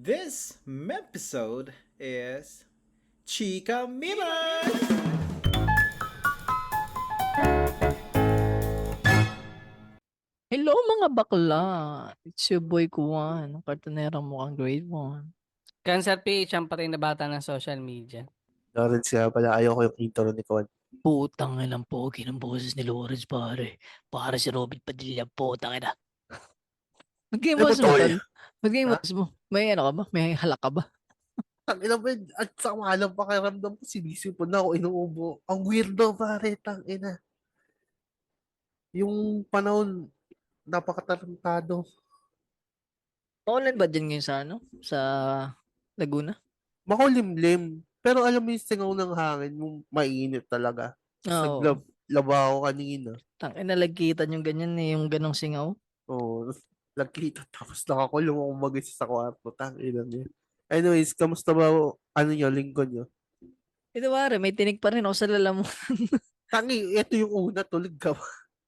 This episode is Chica Mimos! Hello mga bakla! It's your boy Kuwan, ang kartonera mo ang grade 1. Cancer PH ang patay na bata ng social media. Lawrence nga pala, ayoko yung intro ni Con. Putang ina ng pogi ng boses ni Lawrence pare. Para si Robin Padilla, putang ina. Mag-game Ano boss to? mo, tol. Mag-game Ha? boss mo. May ano ka ba? May halak ka ba? Tangina ba, at sama lang pakiramdam ko, sinisipon na ako inuubo. Ang weirdo pare, tangina. Yung panahon, napakatarantado. Maulan ba dyan ngayon sa ano? Sa Laguna? Makulimlim. Pero alam mo yung singaw ng hangin, yung mainit talaga. Tapos Oo. naglaba ako kanina. Tangina lagkitan yung ganyan eh, yung ganong singaw. Oo, nagkita tapos nakakulong ako mag-isa sa kwarto. Tangina niya. Anyways, kamusta ba ano nyo, lingkod nyo? Ito pare, may tinig pa rin ako sa lalamu. Ito yung una, tulog ka ba?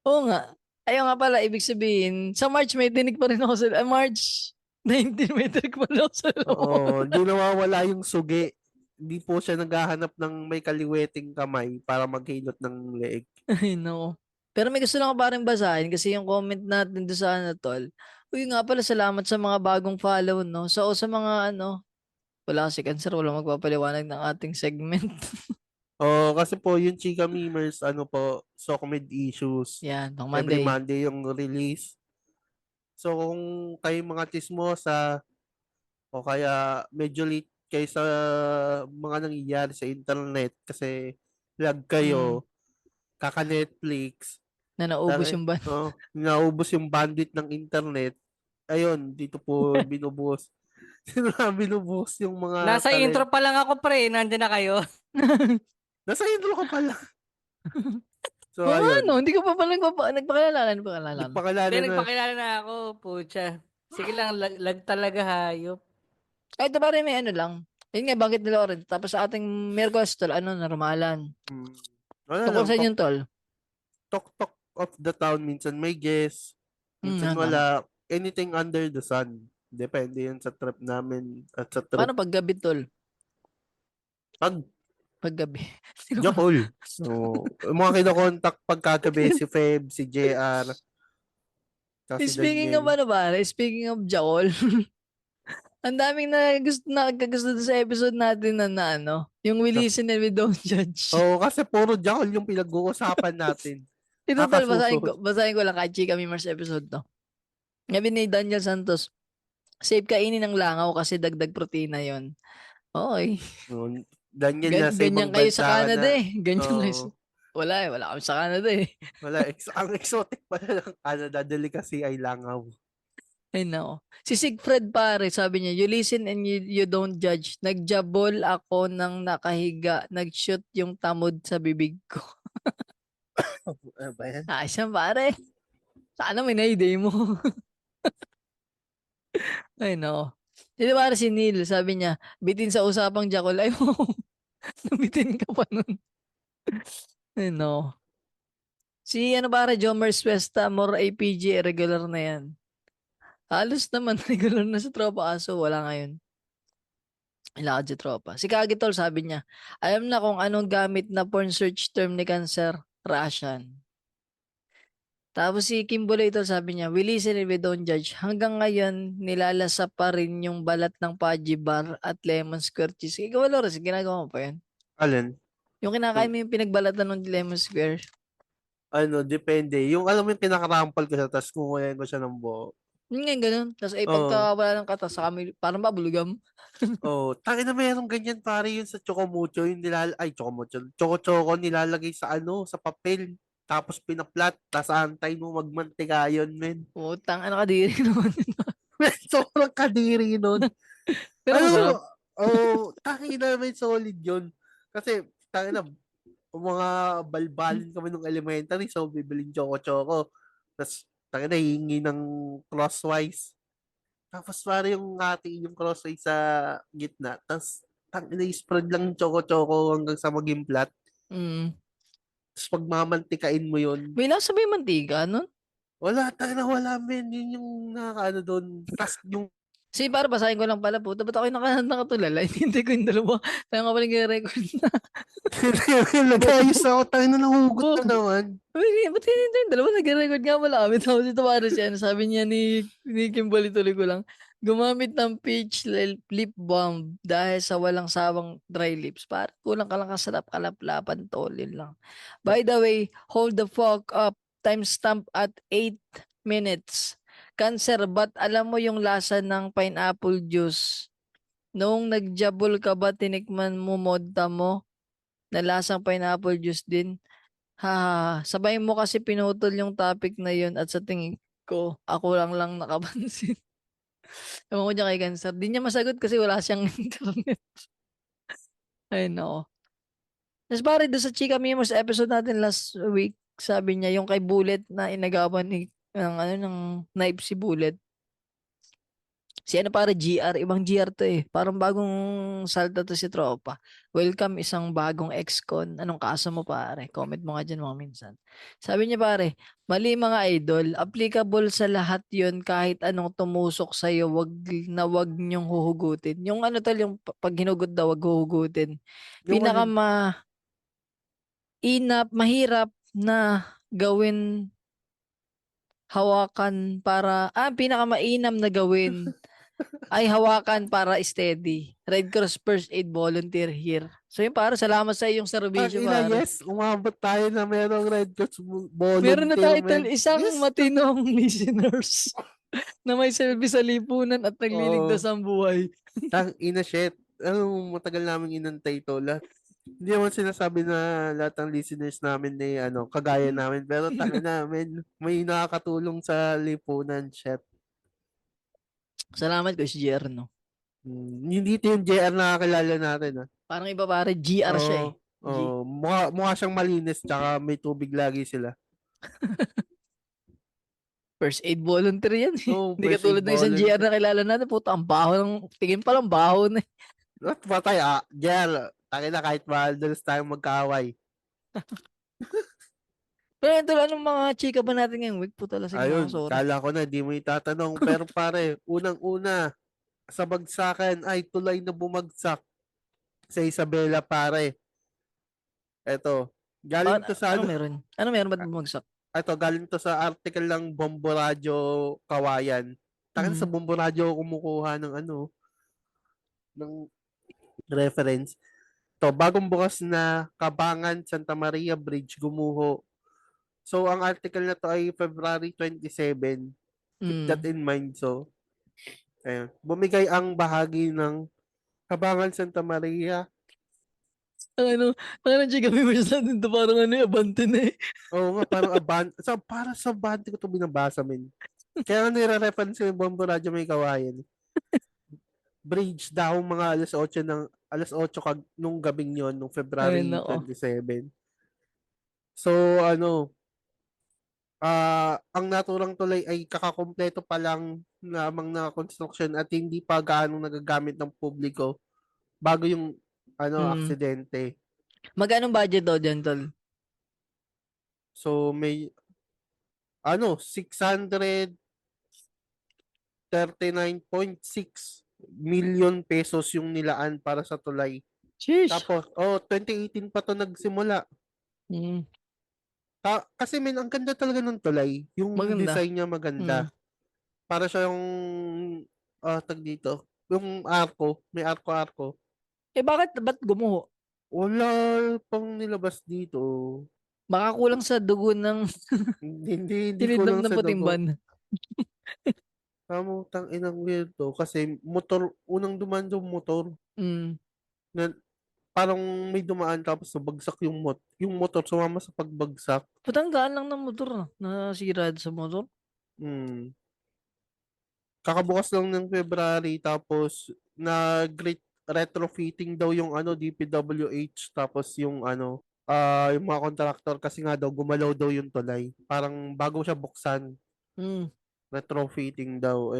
Oo nga. Ayaw nga pala, ibig sabihin, sa March may tinig pa rin ako sa March 19 may tinig pa rin ako sa lalamu. Oo, di nawawala yung sugi. Hindi po siya naghahanap ng may kaliweting kamay para maghilot ng leeg. Ay, no. Pero may gusto lang ako parang basahin kasi yung comment natin doon sa ano, tol. Uy, nga pala, salamat sa mga bagong follow, no? So, sa mga ano, wala kasi cancer, wala magpapaliwanag ng ating segment. Oo, kasi po yung Chika Memers, ano po, Socmed Issues. Yan, pang Every Monday. Monday yung release. So, kung kayo mga tismosa o kaya medyo late kayo sa mga nangyayari sa internet kasi lag kayo, kaka-Netflix, Na naubos yung ban. naubos yung bandwidth ng internet. Ayun, dito po binubuhos. Sino na binubuhos yung mga Nasa intro pa lang ako pre, nandiyan na kayo. Nasa intro ka pala. So, Oo, ayun. ano, hindi ko pa pala nagpakilala. Nagpakilala Hindi, na. nagpakilala na ako, pucha. Sige lang, lag talaga hayop. Ay, ito pare, may ano lang. Yun nga, bakit nila orin. Tapos sa ating Miyerkules, tol, ano, normalan. Wala Tungkol lang, sa inyo, tol. talk of the town. Minsan may guest. Minsan Ano, wala. Anything under the sun. Depende yan sa trip namin at sa trip. paano paggabi, tol? Pag Paggabi. Jakol. So, yung mga kinokontak pagkagabi si Feb, si JR, kasi Speaking of Daniel. ano ba, speaking of Jaol, ang daming nagkagusto doon sa episode natin na ano, yung we listen and we don't judge. Oo, kasi puro Jakol yung pinag-uusapan natin. Ito tal, Kakasusunod. basahin ko lang kay Chika Mimers episode to. Ngabi ni Daniel Santos, save kainin ng langaw kasi dagdag protina yon. Okay. Daniel, nasa Ganyan ibang kayo sa bansa ka Canada na. eh. Ganyan kayo sa... Oo. Wala kami sa Canada eh. Wala, ang exotic pala ng Canada, delicacy ay langaw. Ay nako. Si Sigfred pare, sabi niya, you listen and you don't judge. Nagjabol ako nang nakahiga. Nag-shoot yung tamod sa bibig ko. Ano ba yan? Siya pare. Sana may na-idea mo. Ay nako. Hindi pare si Neil, sabi niya, bitin sa usapang Jackal. Ay mo, nabitin ka pa nun. Ay no. Si ano pare, Jomer Swesta, more APG, regular na yan. Halos naman regular na sa tropa aso, wala ngayon. Ilakad si tropa. Si Kagitol sabi niya, alam na kung anong gamit na porn search term ni Cancer, Russian. Tapos si Kimbolito sabi niya, we listen and we don't judge. Hanggang ngayon, nilalasa pa rin yung balat ng Paji Bar at Lemon Square Cheese. Ikaw, Loris, ginagawa mo pa yan? Alin? Yung kinakain mo yung pinagbalatan ng Lemon Square. Ano, depende. Yung alam mo yung kinakarampal ko siya, tapos kukuhain ko siya ng buo. Yung nga, ganun. Tapos ay Oo. pagka wala ng katas, sa kami, parang babulugam. Oh, tangin na meron ganyan pare yun sa Chocomucho, yung Chocomucho, Choco-Choco nilalagay sa ano, sa papel. Tapos pinaplat, tas antay mo magmantika yun, men. Putang, ano ka diri naman. Sobrang kadiri nun. Pero masarap. Tangin na may solid yun. Kasi, tangin na, mga balbalin kami nung elementary, so bibiling Choco-Choco. Tapos, tangin na, hihingi ng crosswise. Tapos pare yung hatiin yung crosswise sa gitna. Tapos, tangin na, spread lang yung Choco-Choco hanggang sa maging flat. Mm. Tapos pagmamantikain mo yun, May nasa may mantika, nun? wala, tangin na wala, men. Yun yung nakakaano doon. Tapos yung Kasi para basahin ko lang pala po. Ba't ako nakatulala? Hindi ko yung dalawa. Tayo nga pala yung record na. Nag-ayos ako, tayo na nahugot Oo. na naman. Ba't hindi yung dalawa? Nag-record nga pala kami. Tapos ito para siya. Sabi niya ni Kimberly, tuloy ko lang. Gumamit ng peach lip balm dahil sa walang sawang dry lips. Para kulang ka lang kasarap kalaplapan tol. Yun lang. By the way, hold the fuck up. Timestamp at 8 minutes. Cancer, ba't alam mo yung lasa ng pineapple juice? Noong nagjabol ka ba, tinikman mo modta mo na lasang pineapple juice din? Ha, sabay mo kasi pinutol yung topic na yun at sa tingin ko, ako lang nakapansin. Ewan ko dyan kay Cancer. Di niya masagot kasi wala siyang internet. Ay, no. Tapos pare, doon sa Chika Mimos episode natin last week, sabi niya, yung kay Bullet na inagawan ng knife si Bullet. Si ano pare, GR, ibang GR to eh. Parang bagong salta to si Tropa. Welcome isang bagong ex-con. Anong kaso mo pare? Comment mo nga dyan mga minsan. Sabi niya pare, mali mga idol, applicable sa lahat yon kahit anong tumusok sa'yo, wag niyong huhugutin. Yung ano tal, yung pag hinugot daw, wag huhugutin. Yung Pinaka ano, mahirap na gawin hawakan para, pinakamainam na gawin ay hawakan para steady. Red Cross First Aid Volunteer here. So yun pare, salamat sa iyong serbisyo ina, pare. yes, umabot tayo na merong Red Cross Meron na volunteer, title, man. isang Yes, matinong listeners na may service sa lipunan at nagliligtas ang buhay. ina, shit. Matagal namin inantay to. Hindi naman sinasabi na lahat ng listeners namin ay kagaya namin. Pero tangin namin, may nakakatulong sa lipunan, shit. Salamat ko si JR, no? Hindi ito yung JR na nakakilala natin, ah. Parang iba pare, GR siya eh. Mukha siyang malinis, tsaka may tubig lagi sila. First aid volunteer yan eh. Oo, Hindi first katulad aid ng isang GR volunteer. na kilala natin. Puta, ang baho ng, tingin pa lang baho na eh. At patay, JR, tangin na kahit mahal, dalas tayong magkaaway. Pero ito lang ng mga chika ba natin ngayong week? Puta, lasing na ako, Ayun, sorry. kala ko na, di mo itatanong. Pero pare, unang-una, sa bagsakan ay tulay na bumagsak sa Isabela, pare. Eto, galing to sa Anong meron? Anong meron ba't bumagsak? galing to sa article ng Bombo Radio Kawayan. Takan sa Bombo Radio ako kumukuha ng ng reference. To, bagong bukas na Kabangan Santa Maria Bridge gumuho. So, ang article na to ay February 27. Keep that in mind. So, ayun. Bumigay ang bahagi ng Kabangan Santa Maria. Parang chika may sa atin to, parang abante na eh. Oo nga, parang para sa abante ko ito binabasa, men. Kaya nga nire-reference ko yung Bombo Radyo May Kawayan. Bridge daw mga alas 8 nung gabing yon nung February 27. So, ang naturang tulay ay kakakompleto pa lang lamang na construction at hindi pa gaano nagagamit ng publiko bago yung aksidente. Magkano budget daw dyan, tol? So may 639.6 million pesos yung nilaan para sa tulay. Sheesh. Tapos 2018 pa to nagsimula. Kasi ang ganda talaga ng tulay. Yung design niya maganda. Para siya yung tag dito. Yung arko, may arko-arko. Ba't gumuho? Wala pang nilabas dito. Baka kulang sa dugo ng hindi tinidam kulang ng sa puting dugo. ban. Kamutang inang weird to. Kasi unang dumaan yung motor. Na, parang may dumaan tapos bagsak yung motor sumama sa pagbagsak. Patanggaan lang ng motor na nasira sa motor. Kakabukas lang ng February tapos retrofitting daw yung DPWH tapos yung yung mga contractor kasi nga daw gumalaw daw yung tulay. Parang bago siya buksan. Retrofitting daw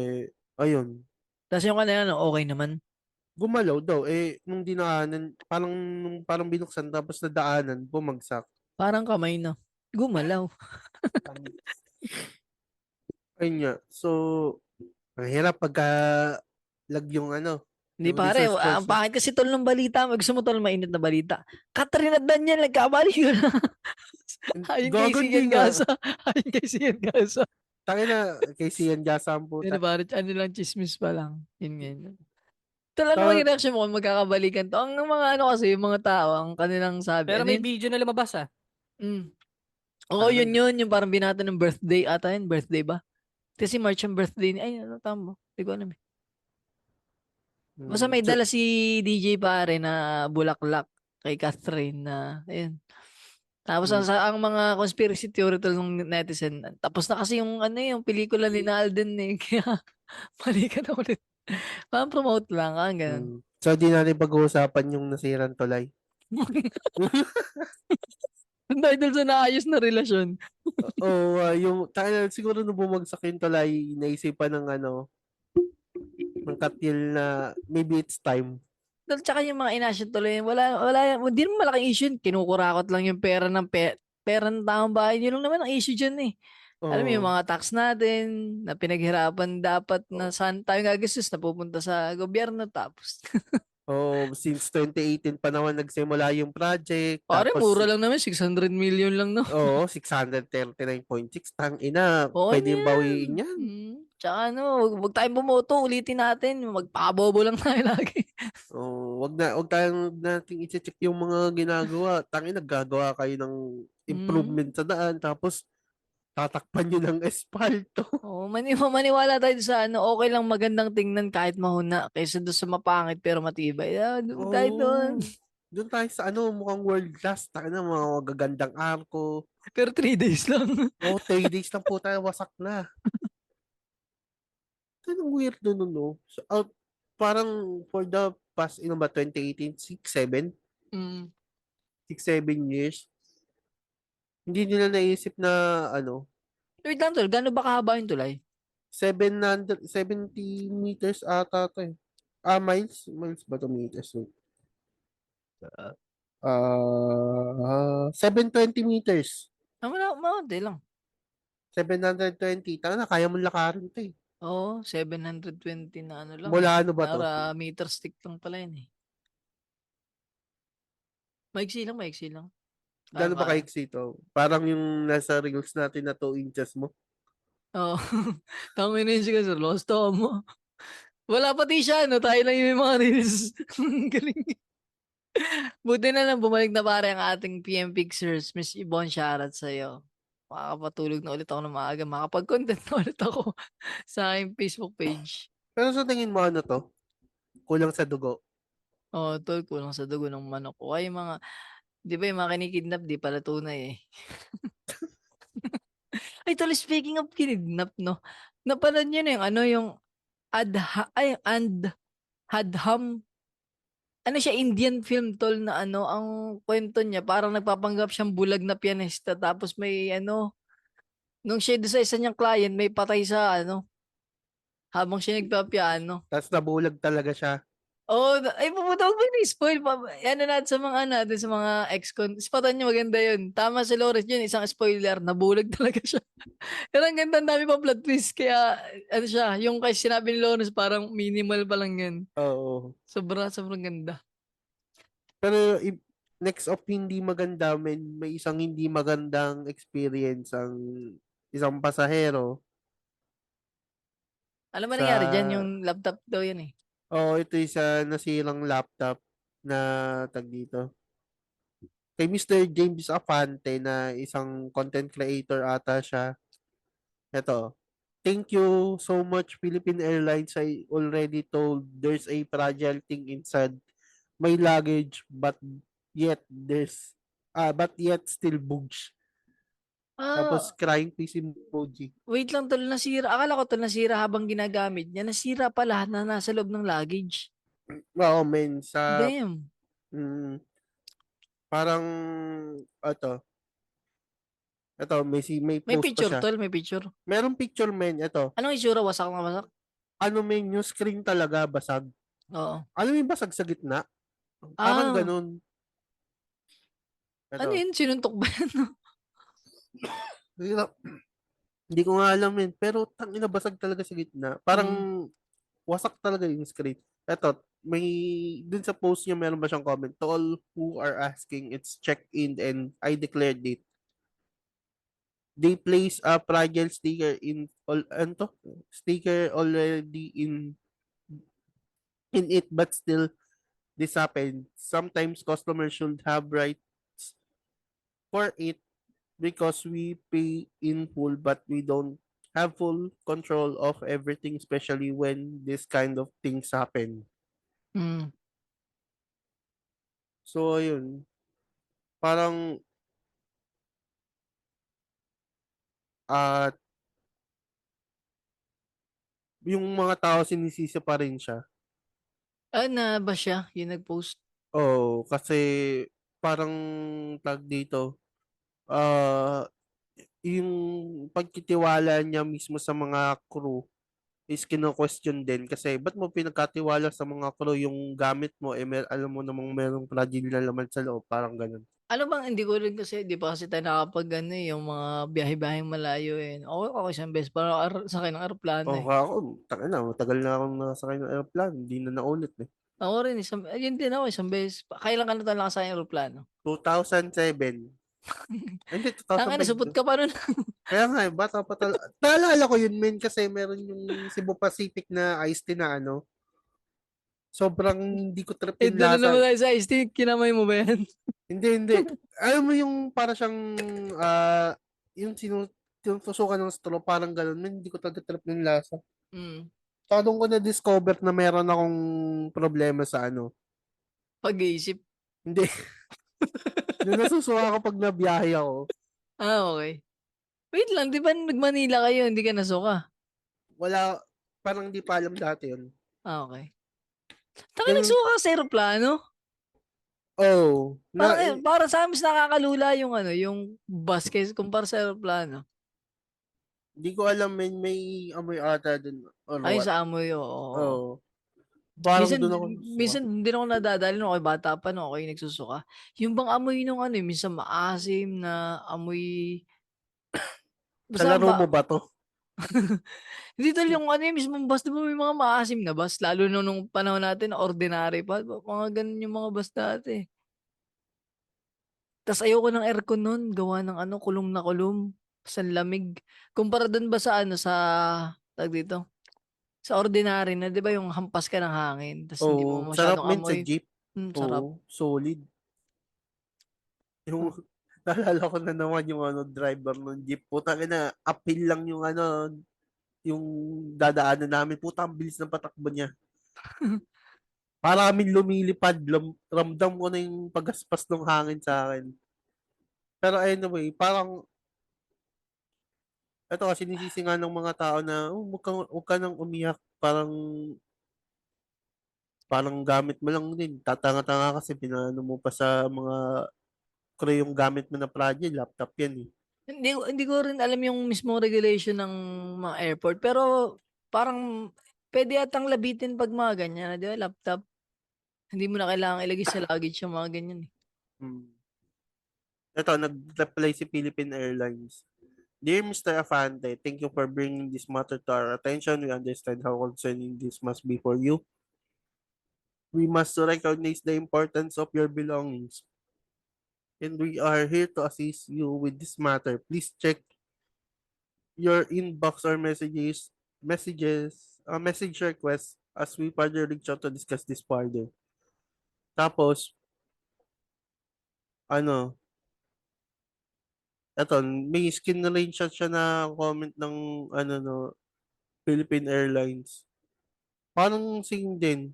ayun. Tapos yung okay naman. Gumalaw daw nung dinaanan parang binuksan tapos nadaanan bumagsak. Parang kamay na. Gumalaw. Ayun nga. So ang hirap pagka lag yung Hindi yung pare, resource ang person. pangit kasi tol ng balita. Gusto mo tol mainit na balita. Catherine at Daniel nagkabalikan na. Ayun kay Gago, Sian hindi nga. Gasa. Ayun kay Sian Gasa. Tangina, kay Sian Gasa ang Yun puta. pare, ano lang, chismis pa lang. Yun nga yun. Tol, ano Ta- maging reaction mo kung magkakabalikan to? Ang mga ano kasi, yung mga tao, ang kanilang sabi. Pero Ano may yun? video na lumabas ah. Mm. Oo, yun Tangina. yun. Yung parang binata ng birthday ata yun. Birthday ba? Kasi March ang birthday ni... Ay, ano tama mo? Hindi ko alam eh. Basta may So, dala si DJ pare na bulaklak kay Catherine na... Ayun. Tapos mm, ang mga conspiracy theory tol ng netizen. Tapos na kasi yung ano yung pelikula ni Alden eh. Kaya mali ka na ulit. Parang promote lang. Ganun. So, di natin pag-uusapan yung nasirang tulay. Dahil dun sa naayos na relasyon. Oo, yung siguro nung bumagsak yung tulay, naisipan ng ng Katil na maybe it's time. Tsaka yung mga inasyon tuloy, hindi naman malaking issue yun. Kinukurakot lang yung pera ng pera ng taong bahay. Yun lang naman ang issue dyan eh. Alam mo yung Oo. mga tax natin na pinaghirapan dapat na saan tayo gagastos na pupunta sa gobyerno tapos. Oh, since 2018 pa naman nagsimula yung project. Pare, Tapos, mura lang naman. 600 million lang no. oo, 639.6. Tang ina, Okay na pwede yung yan. bawiin yan. Tsaka wag tayong bumoto. Ulitin natin. Magpabobo lang tayo lagi. Oh, wag tayong nating i-check yung mga ginagawa. Tangina, naggagawa kayo ng improvement sa daan. Tapos, tatakpan nyo ng espalto. Oh, maniwala tayo sa ano, okay lang magandang tingnan kahit mahuna kaysa doon sa mapangit pero matibay. Doon tayo doon. Oh, doon tayo sa mukhang world class. Tangina, mga magagandang arko. Pero 3 days lang. Oh, 3 days lang po tayo, wasak na. Anong weird nun, no? So, parang for the past, 2018, 6, 7? Mm. 6, 7 years, hindi nila naisip na, Wait lang tol, gaano ba kahaba yung tulay? 770 meters ata to eh. Miles? Miles ba to meters? Wait. 720 meters. Maunti lang. 720. Tanga na, kaya mo lakarin to eh. Oo, 720 na ano lang. Mula ano ba to? Para meter stick lang pala yun eh. Maiksi lang. Gano'n ba kaiksi to? Parang yung nasa reels natin na 2 inches mo. Oo. Tangin na yun siya, sir. Lost mo. Wala pati siya, no? Tayo lang yung may mga reels. Galing. Buti na lang bumalik na pare ang ating PM Pictures. Miss Yvonne, shoutout sa'yo. Makakapatulog na ulit ako ng maaga. Makapag-content na ulit ako sa aking Facebook page. Pero sa tingin mo ano to? Kulang sa dugo. Oo, tol, kulang sa dugo ng manok ko. Ay, mga, di ba yung mga kinikidnap, di pala tunay eh. Ay, tol, speaking of kinidnap, no? Napanood nyo na yung ano, yung Hadham. Ano siya, Indian film, tol, na ano, ang kwento niya, parang nagpapanggap siyang bulag na pianista, tapos may ano, nung siya doon sa isa niyang client, may patay sa ano, habang siya nagpapiano. Tapos nabulag talaga siya. Oh, ay pumunta ko ba spoil pa? Ano natin sa mga ano, dun sa mga ex-con. Spatan niyo maganda yun. Tama si Lawrence yun, isang spoiler, nabulag talaga siya. Pero ang ganda, ang dami pa plot twist. Kaya, ano siya, yung kay sinabi ni Lawrence, parang minimal pa lang yun. Oo. Sobrang ganda. Pero next of hindi maganda, may isang hindi magandang experience ang isang pasahero. Alam mo Sa, nangyari dyan, yung laptop daw yun eh. ito isa nasirang laptop na tag dito. Kay Mr. James Afante na isang content creator ata siya. Ito. Thank you so much Philippine Airlines. I already told there's a fragile thing inside my luggage but yet still bugs. Tapos crying face emoji. Wait lang tol, nasira. Akala ko tol nasira habang ginagamit niya. Nasira pala na nasa loob ng luggage. Oo, men. Damn. Parang, ito, may May post pa picture siya. tol, may picture. Merong picture, men. Ito. Anong itsura? Wasak na wasak? Men, yung screen talaga basag. Oo. Alam mo yung basag sa gitna? Parang ganun. Ito. Ano yun? Sinuntok ba yan? Hindi ko nga alam, men. Pero tangina basag talaga sa gitna. Parang wasak talaga yung screen. Eto, may, dun sa post niya, meron ba siyang comment? To all who are asking, it's check-in and I declared it. They place a fragile sticker in all ano to? Sticker already in it, but still this happened. Sometimes customers should have rights for it because we pay in full, but we don't have full control of everything, especially when this kind of things happen. Mm. So ayun, parang at yung mga tao sinisisi pa rin siya. Na ba siya yung nag-post? Oh, kasi parang tag dito, ah yung pagtitiwala niya mismo sa mga crew is kino-question din kasi ba't mo pinagkatiwala sa mga crew yung gamit mo alam mo namang merong fragile na laman sa loob, parang ganun. Ano bang hindi ko rin kasi 'di pa kasi tayo nakakapag-ano, yung mga biyahe-biyaheng malayo, eh. Ako isang beses parang sakay ng eroplano, Oh, eh. ako, tangina, matagal na akong nakasakay ng aeroplano, hindi na naulit eh. Ako rin yun din ako isang beses. Kailan ka na talaga nakasakay ng eroplano? 2007. Hindi, Tangina 2005 supot to. ka pa nun. Kaya nga, bata pa talaga. Naalala ko yun, men, kasi meron yung Cebu Pacific na iced tea na ano. Sobrang hindi ko trip Eh, yung doon na lasa. naman tayo sa ice tea, kinamay mo ba yan? Hindi, hindi. Alam mo yung para siyang, yung tinutusukan ng straw, parang ganun. Man, hindi ko talaga trip yung lasa. Mm, Saka doon ko na-discover na meron akong problema sa ano. pag-iisip. Hindi. Yung nasusuka ako pag nabiyahe ako, Okay. Wait lang, 'di ba nag-Manila kayo, hindi ka nasuka? wala, parang hindi pa alam dati yun. Okay. Taka Yung, nagsuka ka sa eroplano? oh, Parang, parang sa amin mas nakakalula yung ano, yung bus case kumpara sa eroplano. hindi ko alam, may amoy ata dun or Ay, what. sa amoy, oo. Oh, parang Minsan, doon ako nasusuka. minsan din ako nadadali nung ako'y bata pa nung ako'y nagsusuka. Yung bang amoy nung ano, minsan maasim na amoy, Sa basta laro ba, mo ba to? hindi tol yung ano yung mismong bus, di ba may mga maasim na bus, lalo nung panahon natin, ordinary pa, mga ganun yung mga bus dati. Tas ayoko ng aircon nun, gawa ng ano, kulong na kulong, sa lamig. Kumpara dun ba sa ano, sa, tag dito, sa ordinary na, di ba yung hampas ka ng hangin, tas hindi mo Oh, sarap masyadong men sa amoy. jeep. Sarap. Oo, solid. Yung, naalala ko na naman yung ano, driver ng jeep. Puta na, uphill lang yung ano, yung dadaanan namin. Puta, ang bilis ng patakbo niya. Para kami lumilipad, ramdam ko na yung pagaspas ng hangin sa akin. Pero anyway, parang, ito kasi sinisisi nga ng mga tao na, oh, huwag ka nang umiyak. Parang gamit mo lang din. Tatanga-tanga kasi pinano mo pa sa mga yung gamit mo na fragile, laptop yan eh. Hindi ko rin alam yung mismong regulation ng mga airport, pero parang puwede yatang labitin 'pag mga ganyan, 'di ba, laptop. Hindi mo na kailangang ilagay sa luggage yung mga ganyan, eh. Hmm. Ito, nag-reply si Philippine Airlines. Dear Mr. Afante, thank you for bringing this matter to our attention. We understand how concerning this must be for you. We must recognize the importance of your belongings. And we are here to assist you with this matter. Please check your inbox or message requests as we further reach out to discuss this further. Tapos, ano, eto, may screenshot siya na comment ng, ano, no, Philippine Airlines. Parang same din.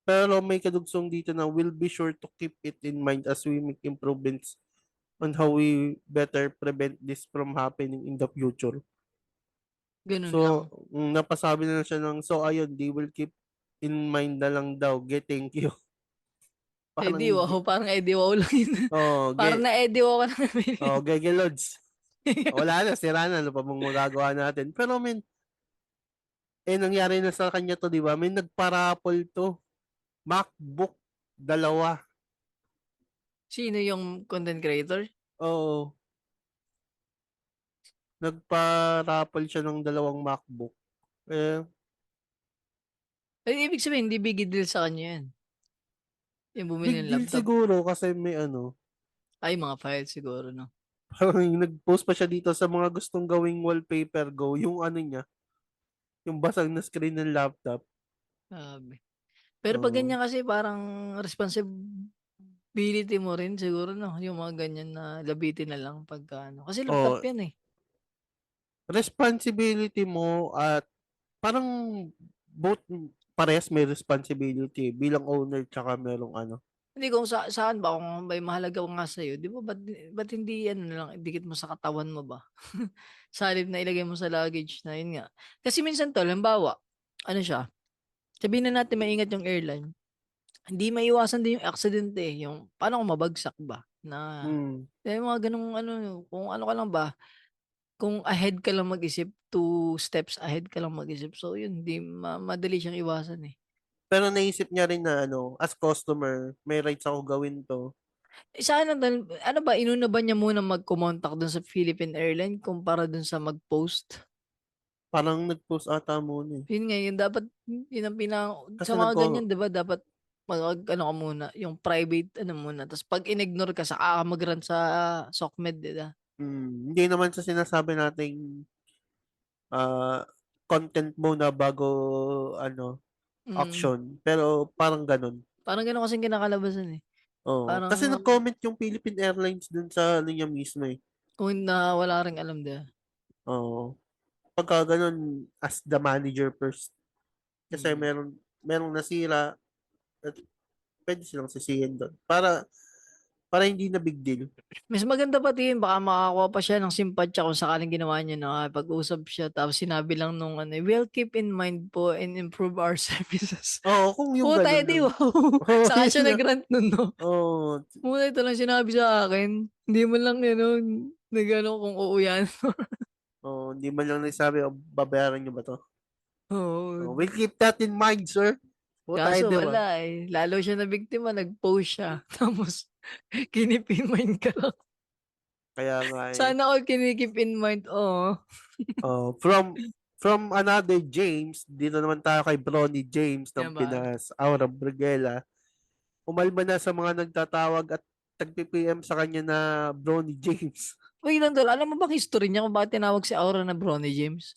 Pero may kadugsong dito na we'll be sure to keep it in mind as we make improvements on how we better prevent this from happening in the future. Gano'n lang. So, napasabi na siya ng, so ayun, they will keep in mind na lang daw. Thank you. Parang, Wow, parang Eddie Wow lang yun. oh, Parang na-Eddie Wow ka na Lods. Wala na, sira na, ano pa bang magagawa natin? Pero nangyari na sa kanya to, di ba? May nagparapol to. MacBook, dalawa. Sino yung content creator? Oo. Nagparapol siya ng dalawang MacBook. Eh, Ay, ibig sabihin, hindi big deal sa kanya yan. Yung bumili Big ng deal laptop. siguro kasi may ano, Ay, mga files siguro, no? parang nag-post pa siya dito sa mga gustong gawing wallpaper go, yung ano niya, yung basag na screen ng laptop. Sabi. Pero pag Oo. ganyan kasi parang responsibility mo rin siguro, no? Yung mga ganyan na labitin na lang pagka ano. Kasi laptop Oh, yan eh. responsibility mo at parang both parehas may responsibility bilang owner tsaka merong ano. Hindi kung saan ba kung may mahalaga nga sa'yo, di ba ba't hindi ano na lang, idikit mo sa katawan mo ba? Sa halip na ilagay mo sa luggage na yun nga. Kasi minsan tol, halimbawa, ano siya, sabihin na natin maingat yung airline, hindi maiwasan din yung accident eh. Yung paano kung mabagsak ba? Na, Hmm. mga ganung ano, kung ano ka lang ba, kung ahead ka lang mag-isip, 2 steps ahead ka lang mag-isip. So yun, hindi madali siyang iwasan eh. Pero naisip niya rin na ano, as customer, may rights ako gawin to. Sana ano ba, inuna ba niya muna mag-contact dun sa Philippine Airlines kumpara dun sa mag-post? Parang nag-post ata muna eh. Yun nga, yun dapat, yun ang sa Kasi mga ganyan, di ba, dapat ano ka muna, yung private, ano muna. Tapos pag in-ignore ka, saka ka mag-run sa SOCMED, di ba? hindi naman sa sinasabi nating ah, content muna bago ano, Mm, auction. Pero parang ganun. parang gano'n kasing kinakalabasan eh. Oo. Parang Kasi nag-comment yung Philippine Airlines dun sa linya mismo eh. kung na wala ring alam di ba? Oo. Pagka ganun, as the manager first. Kasi Mm. merong nasira at pwede silang sisihin doon. Para hindi na big deal. Mas maganda pati yun, baka makakuha pa siya ng simpatya kung sakaling ginawa niya na pag-usap siya tapos sinabi lang nung ano, we'll keep in mind po and improve our services. Oo, kung yung Puta, ganun edi lang. wow. Oo, Saka yun siya lang. nag-rant nun, no? Oo. Puta, ito lang sinabi sa akin. Hindi mo lang yun, no? Nagano kung uuyan. Oo, hindi man lang nagsabi, "Oh, babayaran niyo ba to?" Oo. Oh, we'll keep that in mind, sir. Puta, Kaso di ba? wala eh. Lalo siya na biktima, nag-post siya. Tapos, kinip in mind ka lang. Kaya nga eh. Sana all kinikip in mind, oh. Oh, from another James, dito naman tayo kay Bronny James ng Yan ba? Pinas, Aura Brigela. Umalma na sa mga nagtatawag at tagpi-PM sa kanya na Bronny James. Wait lang, tol. Alam mo bang history niya kung bakit tinawag si Aura na Bronny James?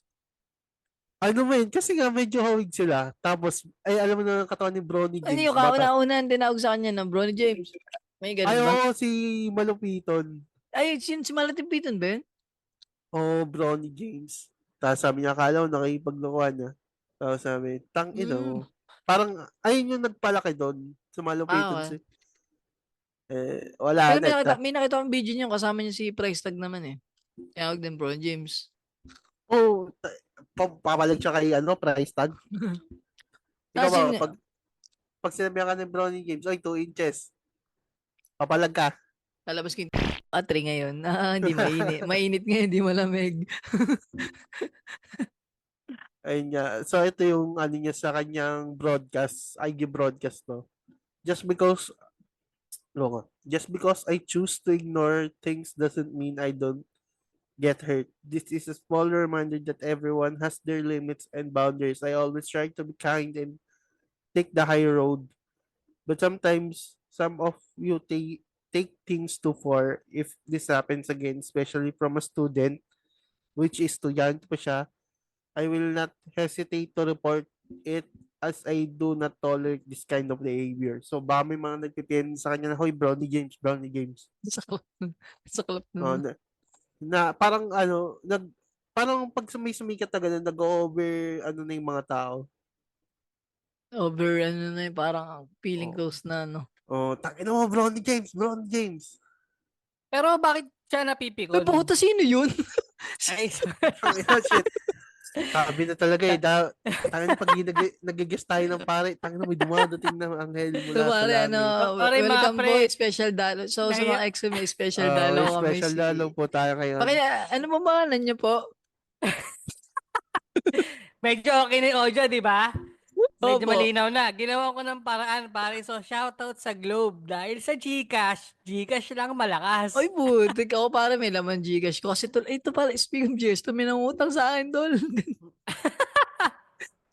Ano men, kasi nga medyo hawig sila. Tapos, ay alam mo na ang katawan ni Bronny Ano James, yung bata. kauna-unahan tinawag sa kanya na Bronny James? May Ay, ganun ba? oo, si Malupiton. Ay, si Malatipitan ba yun? Oo, Bronny James. Tapos sabi niya, akala ko nakikipaglokohan niya. Tapos sabi, tang ina Hmm. mo. Parang, ayun yung nagpalaki doon. Sa Malupiton Okay. wala Pero na. may nakita akong video niya kasama niya si Price Tag naman eh. Tinawag din Bronny James. Oh, papalag siya kay ano, price tag. Ikaw Tapos ba, yun, pag sinabihan ka ng Bronny James, oy, 2 inches, papalag ka. lalabas ko yung atri ngayon. Hindi mainit. Mainit ngayon, hindi malamig. Ayun nga. So, ito yung ano niya sa kanyang broadcast, IG broadcast, no? Just because, no, nga. Just because I choose to ignore things doesn't mean I don't get hurt. This is a small reminder that everyone has their limits and boundaries. I always try to be kind and take the high road. But sometimes, some of you take things too far. If this happens again, especially from a student, which is estudyante pa siya, I will not hesitate to report it as I do not tolerate this kind of behavior. So, baka may mga nagpipin sa kanya na, hoy, Brownie James, Brownie James. Saklap nun. Saklap Oh, nun. na parang ano, parang pag sumikat na ganun, nag-over, ano na yung mga tao. Over, ano na yun, parang feeling Oh, close na, no? tangin mo, Brownie James, Brownie James. Pero bakit siya Ay, napipikon? puta, sino yun? Ay, Tangin na, shit. Sabi na talaga eh, tangin na pag nag-guest tayo ng pare, tangin na may dumadating na anghel So, mula sa pare, langit. Sorry, mga welcome po, pre. special dalo. So, sa Nahiya- mga ex may special dalo kami. Special lalo po tayo ngayon. Ano ba pangalan niyo po? medyo okay na yung audio, di ba? Medyo Opo. malinaw na. Ginawa ko ng paraan, pare. So, shoutout sa Globe. Dahil sa Gcash, Gcash lang malakas. Ay, butik ako para may laman Gcash ko. Kasi ito pala, speaking of Gcash, ito may nangutang sa akin, tol.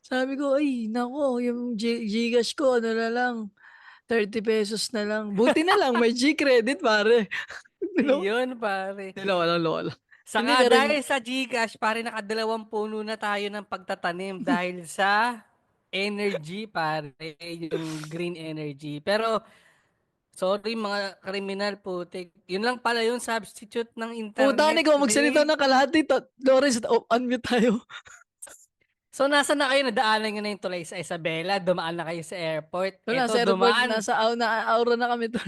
Sabi ko, ay, nako, yung Gcash ko, ano na lang, 30 pesos na lang. Buti na lang, may G-credit, pare. Yun, pare. Lola. Hindi, Saka pero dahil sa GCash, pare nakadalawang puno na tayo ng pagtatanim dahil sa energy, pare, yung green energy. Pero, sorry mga kriminal, putik. Yun lang pala yung substitute ng puta, internet, ikaw magsalita pre. ng kalahati. Lawrence, unmute tayo. So, nasa na kayo? Nadaanan nyo na yung tulay sa Isabela? Dumaan na kayo sa airport? Wala, Eto, sa airport, dumaan. aura na kami to.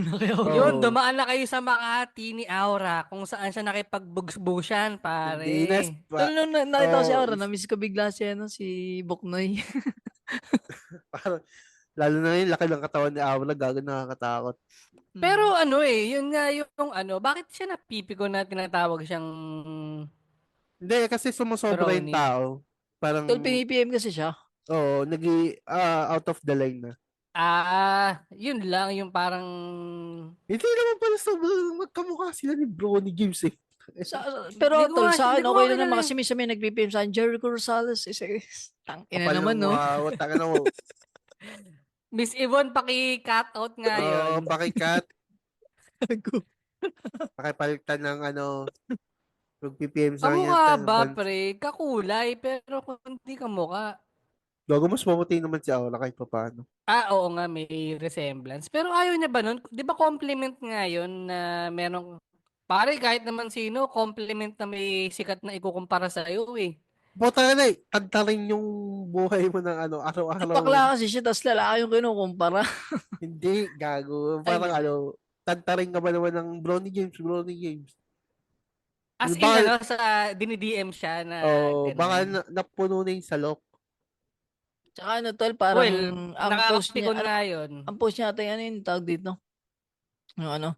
Yun, Oo. dumaan na kayo sa Makati ni Aura kung saan siya nakipagbusyan, Hindi na. pare. Pero nung nakita ko si Oh, Aura, na-miss ko bigla si Buknoy. parang, lalo na yung laki ng katawan ni Aura, gago nakakatakot. Pero ano yun nga yung ano, bakit siya napipiko na tinatawag siyang Hindi, kasi sumusobra yung brownie? tao. Parang, Tol, pinipm kasi siya. oo, out of the line na. Yun lang, yung parang... Hindi naman pala sobrang magkamukha sila ni Bronny James eh. Pero tol, sa Hindi akin, ko okay nga lang kilala naman eh. kasi minsan may nag-PPM sa akin, Jericho Rosales. Tangina Kapal naman, ng no? mukha, taka na mo. Miss Yvonne, paki-cut out nga yun. Pakikat, pakipalitan ng mag-PPM sa kanya. Kamukha ba, pre? Kakulay, pero kung hindi kamukha. Gago, mas mamuti naman si Aura kahit pa paano. Oo nga, may resemblance. Pero ayaw niya ba nun? Di ba compliment nga yun na merong... Pare, kahit naman sino, compliment na may sikat na ikukumpara sa'yo eh. Bota na eh, kanta rin yung buhay mo ng araw-araw. Bakla kasi siya, tas lalaki yung kinukumpara. Hindi, gago. Ay, Parang tantarin ka ba naman ng Bronny James. as in, Baka, dinidm siya na baka ganun. napuno na yung salok. Tsaka ano, tol, parang Well, ang post niya, nakakapikon nga yun. ang post niya ata ano yung tawag dito? Yung ano,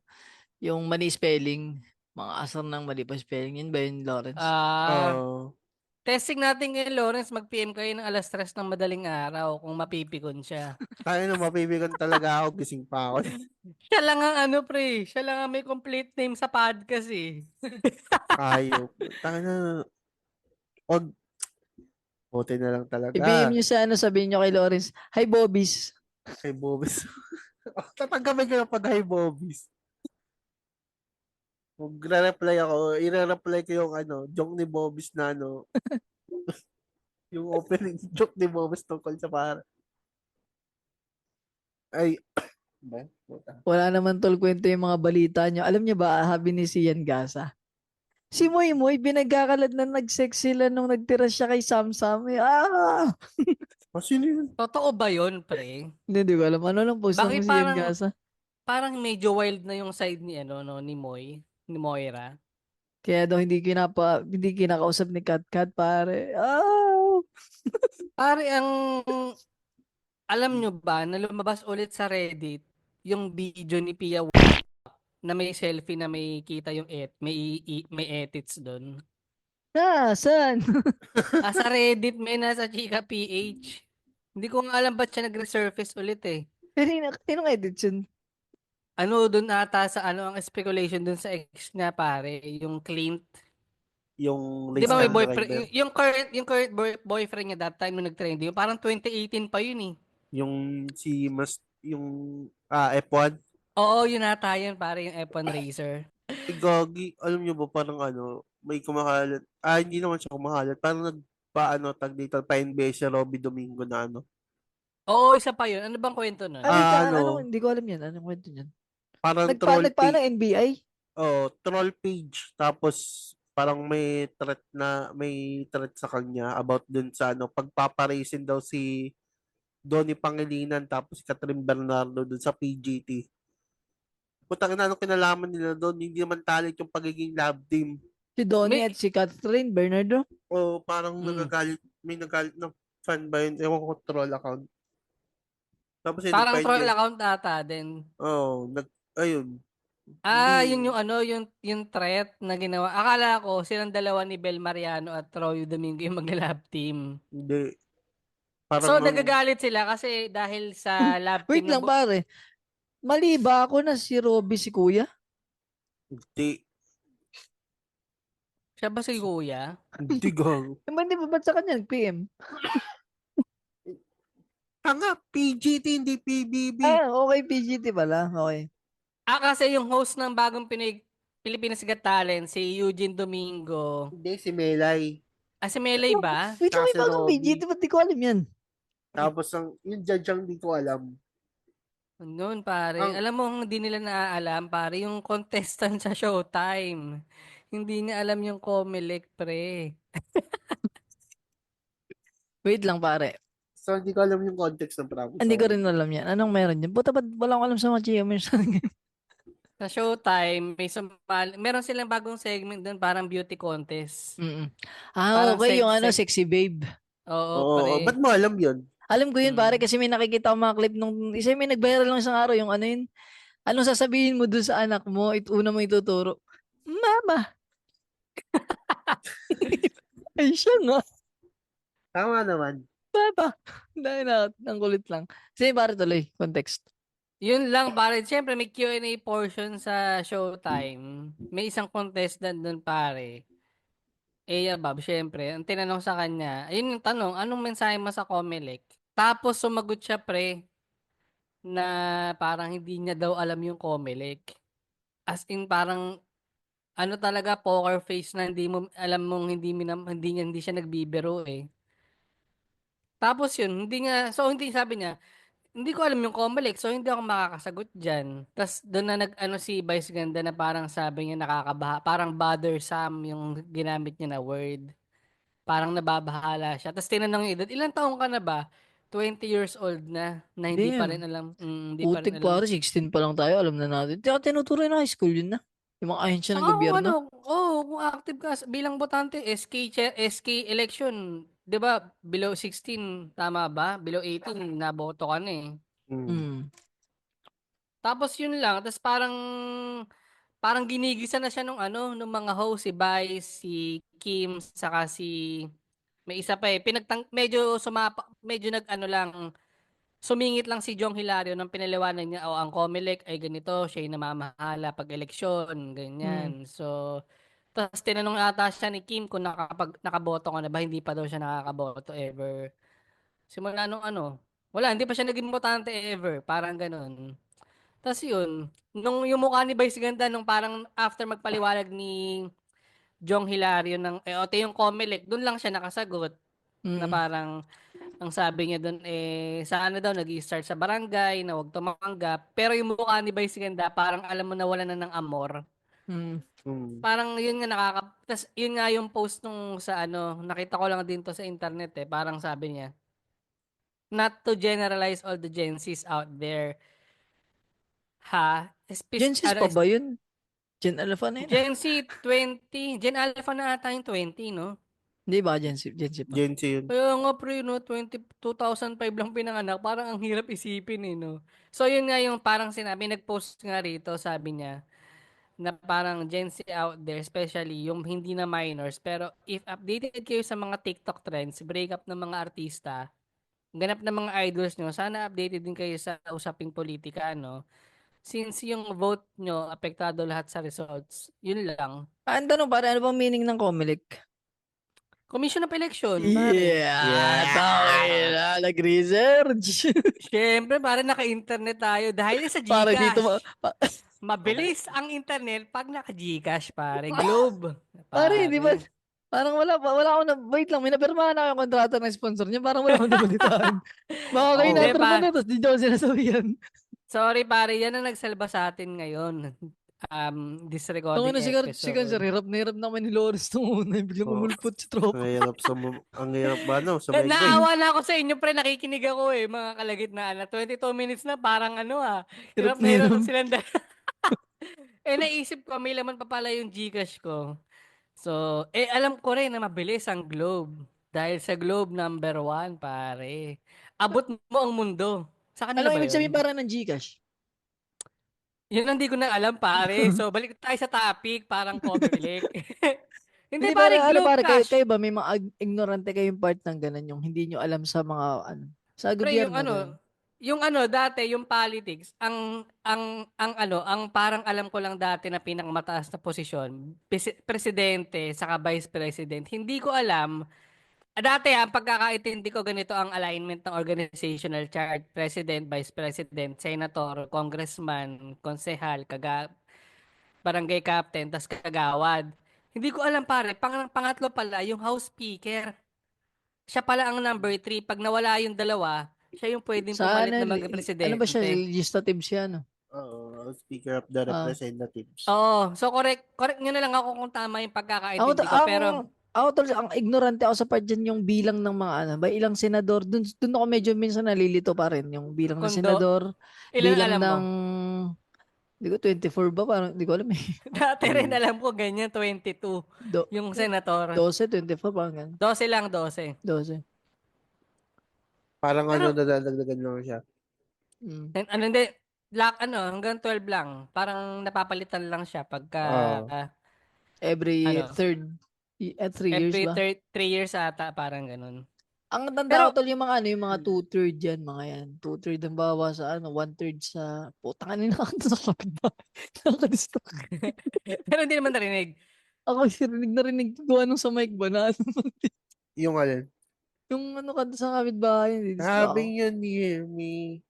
yung mali spelling. Mga asar ng mali pa spelling. Yun ba yun, Lawrence? Oo. Testing natin ngayon, Lawrence, mag-PM kayo ng 3:00 ng madaling araw kung mapipikon siya. Tayo na, mapipigan talaga ako. Gising pa ako. Siya lang ang pre. Siya lang ang may complete name sa podcast eh. Ayop. Tayo na. Wag. Buti na lang I-PM talaga. niyo sa ano, sabihin niyo kay Lawrence, hi Bobbies. Kay Bobis. Tatanggapin ko na pag hi Bobis. Magre-reply ako. I-reply ko yung joke ni Bobis na yung opening joke ni Bobis tungkol sa para. Ay. Ba? Puta. Wala naman tol kwento yung mga balita niyo. Alam niyo ba, habi ni Sian Gasa? Si Moy Moy, binagkakalat na nag-sex sila nung nagtira siya kay Samsam. Sino yun? Totoo ba yun, pre? Hindi ko alam. Ano lang post ng Bakit Sian Gasa? parang medyo wild na yung side ni ni Moira. Kaya daw hindi kinakausap ni Kat Kat, pare. Pare, alam nyo ba na lumabas ulit sa Reddit yung video ni Pia na may selfie na may kita yung may edits doon. Saan? Sa Reddit, nasa Chika PH. Hindi ko nga alam ba't siya nag-resurface ulit eh. Pero sinong edit yun? Ano doon ata sa ang speculation doon sa ex niya pare, yung Clint. Yung Di ba may Stand boyfriend, Driver. yung current boyfriend niya that time nung nag-trending, parang 2018 pa yun eh. Yung yung F1. Oo, yun ata yun, pare yung F1 racer. Gagi, alam nyo ba parang may kumakalat. Hindi naman siya kumakalat. Parang tag dito, pa-NBA si Robby Domingo na Oo, isa pa yun. Ano bang kwento nun? Hindi ko alam yan. Anong kwento niyan? Parang Nagpa page. ng NBI? Troll page. Tapos, parang may threat sa kanya about dun sa pagpaparaisin daw si Donnie Pangilinan tapos si Catherine Bernardo dun sa PGT. Putang ina, anong kinalaman nila doon? Hindi naman talent yung pagiging love team. Si Donnie May- at si Catherine Bernardo? O parang Mm. may nagagalit na fan ba yun? Ewan ko, troll account. Tapos Parang troll account ata din. ayun. Yun yung threat na ginawa. Akala ko silang dalawa ni Bel Mariano at Roy Domingo yung mag-lab team. Hindi. So nagagalit sila kasi dahil sa lab Wait team lang pare. Mali ba ako na si Robby si Kuya? Hindi. Siya ba si Kuya? Hindi gago. Hindi ba ba't sa kanya nag-PM? Tanga, PGT, hindi PBB. Okay, PGT pala. Okay. Kasi yung host ng bagong Pilipinas Got Talent, si Eugene Domingo. Hindi, si Melay. Si Melay ba? Wait lang, Tsaka may si bagong PGT. Robby. Ba't di ko alam yan? Tapos yung judge ang di ko alam. Noon, pare. Ang, Alam mo, hindi nila naaalam, pare, yung contestant sa Showtime. Hindi niya alam yung Comelec, pre. Wait lang, pare. so, hindi ko alam yung context ng Promise Hindi ko Song. rin alam yan. Anong meron dyan? Buta ba't wala akong alam sa mga Chia Sa Showtime, meron silang bagong segment doon, parang beauty contest. Mm. Parang Okay. Yung sexy babe. Oo, Oo, ba't pre. mo alam yun? Alam ko yun, pare, Mm. kasi may nakikita akong mga clip nung isa may nag-viral lang isang araw yung ano yun. Anong sasabihin mo dun sa anak mo? Una mo ituturo. Mama. Ay, siya nga. Tama naman. Baba. Dahil na, ang kulit lang. Sige, pare, tuloy. Context. Yun lang, pare. Siyempre, may Q&A portion sa Showtime. May isang contestant doon, pare. Bob, siyempre. Ang tinanong sa kanya, ayun yung tanong, anong mensahe mo sa Comelec? Tapos sumagot siya, pre, na parang hindi niya daw alam yung Comelec. As in, parang, ano talaga, poker face na hindi mo, alam mong hindi siya nagbibiro eh. Tapos yun, hindi sabi niya, hindi ko alam yung Comelec, so hindi ako makakasagot dyan. Tapos doon na nag-ano si Vice Ganda na parang sabi niya nakakabaha, parang bothersome yung ginamit niya na word. Parang nababahala siya. Tapos tinanong yung edad, ilang taong ka na ba? 20 years old na hindi pa rin Damn. alam, hindi pa rin Putik, alam. pare. 16 pa lang tayo. Alam na natin. Tsaka tinuturo na high school yun na. Yung mga ahensya ng Saka kung gobyerno. kung active ka bilang botante, SK election, 'di ba? Below 16, tama ba? Below 18, naboto ka na eh. Hmm. Mm. Tapos yun lang, tapos parang ginigisa na siya nung mga host, si Vice, si Kim, saka si may isa pa eh. Medyo nag-ano lang, sumingit lang si Jong Hilario nang pinaliwanag niya, ang Comelec ay ganito, siya yung namamahala pag eleksyon, Mm. ganyan. So, tapos tinanong ata siya ni Kim kung nakaboto ka na ba, hindi pa daw siya nakakaboto ever. Simula nung wala, hindi pa siya naging botante ever, parang ganun. Tapos yun, nung yung mukha ni Vice Ganda, nung parang after magpaliwanag ni Jong Hilario ote yung Comelec, dun lang siya nakasagot na Mm. parang ang sabi niya doon sana daw nag-i-start sa barangay na wag tumanggap. Pero yung mukha ni Vice Ganda, parang alam mo na wala na ng amor. Mm. Hmm. Parang yun nga tas yun nga yung post nung sa nakita ko lang din to sa internet parang sabi niya, not to generalize all the Gen Zs out there. Ha? Gen Z pa ba yun? Gen Alpha na yun. Gen Z 20, Gen Alpha na ata yung 20, no? Hindi ba Gen Z? Gen Z pa. Gen Z yun. Kaya nga pre, no, 2005 lang pinanganak, parang ang hirap isipin no. So yun nga yung parang sinabi, nag-post nga rito, sabi niya, na parang Gen Z out there, especially yung hindi na minors, pero if updated kayo sa mga TikTok trends, breakup ng mga artista, ganap ng mga idols nyo, sana updated din kayo sa usaping politika, no? Since yung vote nyo, apektado lahat sa results, yun lang. Ang tanong, pare, ano bang meaning ng Comelec? Commission of Election, pare. Yeah, tawin na, nag-research. Siyempre, pare naka-internet tayo dahil sa Para dito, GCash. Mabilis ang internet pag naka-GCash, pare. Globe. pare, di ba? Pare. Parang wala ako na, wait lang, may napirmahan ako yung kontrata ng sponsor niya, parang wala akong nabalitaan. Baka kayo Oo. napirma Di, na, tapos di niyo ako sinasabihan. Sorry, pare. Yan ang nagsalba sa atin ngayon. This recording Tungin na si Cancer, episode. hirap na kami ni Loris nung una, biglang Oh. umulpot si tropa. Ang hirap ba, no? Sa Megway. Naawa na ako sa inyo, pre. Nakikinig ako mga kalagitnaan na 22 minutes na parang Hirap Hirap na na hirap hirap. na silang naisip ko, may laman pa pala yung Gcash ko. So, alam ko rin na mabilis ang Globe. Dahil sa Globe #1, pare. Abot mo ang mundo. Sa kanila Anong ba ibig yun? sabihin parang ng Gcash? Yun ang di ko na alam, pare. So, balik tayo sa topic, parang Comelec. Hindi, Hindi pare, pare, Globe kayo, Cash. ba may mga ignorante kayong part ng ganun, yung hindi nyo alam sa mga, sa Pre, gobyerno. Ganun. yung dati, yung politics, ang parang alam ko lang dati na pinakamataas na posisyon, presidente, saka vice president. Hindi ko alam Dati ang pagkakaintindi ko ganito ang alignment ng organizational chart. President, Vice President, Senator, Congressman, Konsehal, Barangay Captain, tas Kagawad. Hindi ko alam pare, pangatlo pala yung House Speaker. Siya pala ang number 3. Pag nawala yung dalawa, siya yung pwedeng Sa pumalit ano, na maging ano ba siya? presidente. Legislative siya, no? Speaker of the Ah. Representatives. Oo, so correct nyo na lang ako kung tama yung Ako, pagkakaintindi ko. Pero ako tol, ang ignorante ako sa part dyan yung bilang ng mga ano, ba ilang senador, dun ako medyo minsan nalilito pa rin, yung bilang ng kundo, senador, ilan bilang alam mo? ng, hindi ko 24 ba, parang, hindi ko alam eh. Dati rin alam ko ganyan, 22. Do, Yung senator. 12, 24, parang ganun. 12 lang, 12. 12. Parang Pero, nadadagdagan lang siya. Mm. hindi, hanggang 12 lang. Parang napapalitan lang siya pagka, Every ano, third, 3 years every ba? 3 years ata, parang ganun. Ang tanda Pero, ko tol yung mga ano, yung mga 2/3 yan, mga yan. 2/3 ang bawa sa ano, 1/3 sa, putang kanina nakakanta sa kapitbahay. Nakakadistract. pero hindi naman narinig. Ako narinig ko anong sa mic ba na ano, Yung alin? yung ano kanta sa kapitbahay. Distract ako. Having you near me.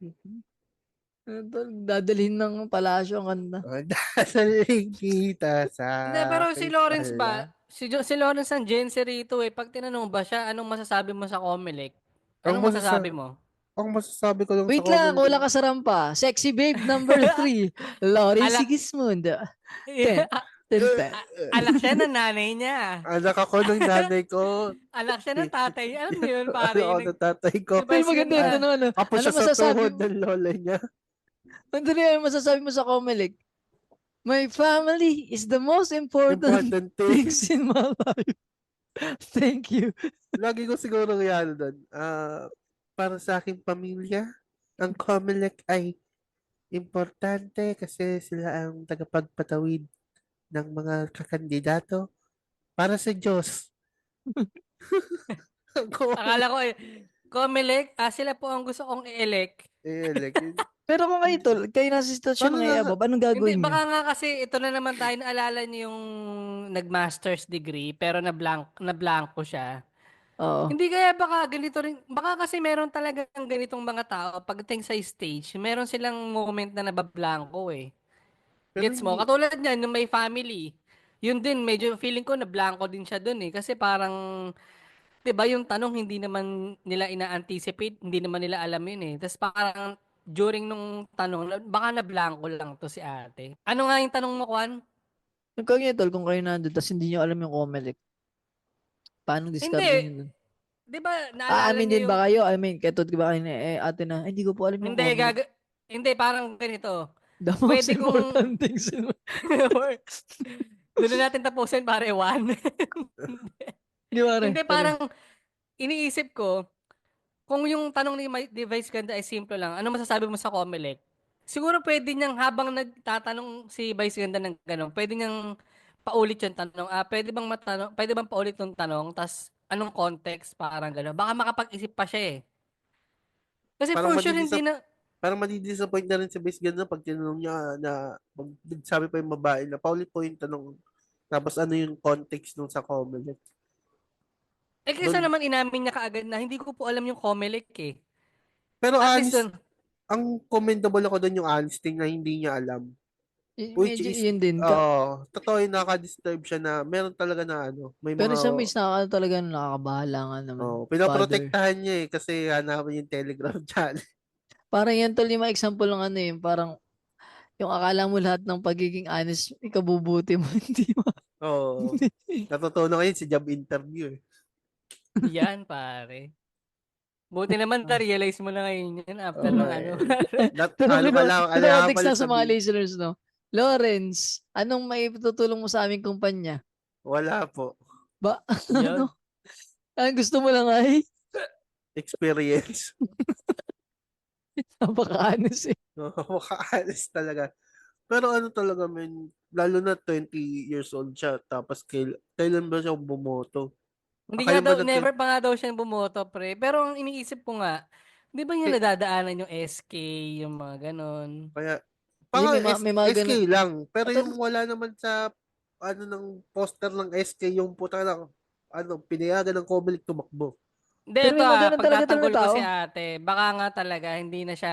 Ano tol, dadalhin ng palasyo ang kanta. Dasaling kita sa Hindi, pero si Lawrence pala. ba, si Lawrence ang Gen Z rito eh. Pag tinanong ba siya, anong masasabi mo sa Comelec? Ang Anong masasabi mo? masasabi ko lang Wait sa lang, comment. wala ka sa rampa. Sexy babe number 3. Lori Alak- Sigismundo. Ten. Ten. Alak siya ng nanay niya. Anak ako ng nanay ko. Alak siya ng tatay niya. Alam niyo yun, pare. Ano ako ng tatay ko. Diba, Pero maganda yung tanong ano. Apo Ano siya sa masasabi tuhod mo? ng lola niya. Ano ano masasabi mo sa Comelec? My family is the most important Important thing. things in my life. Thank you. Lagi ko siguro yan doon. Para sa aking pamilya, ang Comelec ay importante kasi sila ang tagapagpatawid ng mga kakandidato para sa Diyos. Akala ko Comelec, sila po ang gusto kong i-elect. Pero kung kayo nasa sitwasyon Paano ng nga- Abab, anong Hindi, gagawin niyo? baka nga kasi ito na naman tayo, naalala niyo yung nag-master's degree pero na-blanco siya. Oo. Hindi kaya baka ganito rin, baka kasi meron talagang ganitong mga tao pagdating sa stage, meron silang moment na nabablanko eh. Pero Gets mo? hindi- Katulad niyan, yung may family. Yun din, medyo feeling ko na blanco din siya dun eh. Kasi parang, 'di ba yung tanong hindi naman nila ina-anticipate, hindi naman nila alam yun eh. Tapos parang during nung tanong, baka na blanco lang to si ate. Ano nga yung tanong mo, Kwan? Yung kanya tol, kung kayo nandun, tapos hindi niyo alam yung Comelec, paano discard Hindi. niyo dun? 'Di ba naalala Aamin niyo din ba kayo? I mean, ketod ba kayo ni ate na, hindi ko po alam yung Comelec. Hindi, parang ganito. The most Pwede kong- important things in my... Doon na natin tapusin, pare, one. Di ba rin? Hindi, parang iniisip ko, kung yung tanong ni Vice Ganda ay simple lang, ano masasabi mo sa Comelec? Siguro pwede niyang habang nagtatanong si Vice Ganda ng gano'n, pwede niyang paulit yung tanong. Pwede bang paulit yung tanong, tas anong context, parang gano'n. Baka makapag-isip pa siya eh. Kasi Parang for sure hindi na, Parang madidisappoint na rin si Base Ganda pag tinanong niya na pag sabi pa yung babae na paulit po yung tanong. Tapos ano yung context nung sa Comelec. kaysa naman inamin niya kaagad na hindi ko po alam yung Comelec eh. Pero At least ang commendable ako doon yung honesty na hindi niya alam. Which medyo is, yun din. totoo yung nakaka-disturb siya na meron talaga na may Pero mga, sa ways talaga nakakabahala nga naman. pinaprotektahan niya eh kasi hanapin yung Telegram channel. Parang yan tol, yung mga example ng ano yung parang yung akala mo lahat ng pagiging honest, ikabubuti mo, hindi mo. Oo. Natutunan ko yun si job interview eh. yan pare. Buti naman na-realize mo na ngayon yan after Oo. ng ano. Text na sa mga listeners, no? Lawrence, anong may tutulong mo sa aming kumpanya? Wala po. Ba? Yun. Ano? Ang gusto mo lang ay Experience. napaka-honest eh. Makaalis talaga. Pero ano talaga, men, lalo na 20 years old siya, tapos kailan ba siya bumoto? Hindi Kaya nga daw, ba never pa nga daw siya bumoto, pre. Pero ang iniisip ko nga, di ba niya nadadaanan yung SK, yung mga ganon? Kaya, Hindi, may mga SK lang. Pero Ito- yung wala naman sa, ng poster ng SK, yung puta na, pinayagan ng Comelec tumakbo. Hindi, Pero ito may mga ganun talaga pagtatanggol talaga ko tao. si ate, baka nga talaga hindi na siya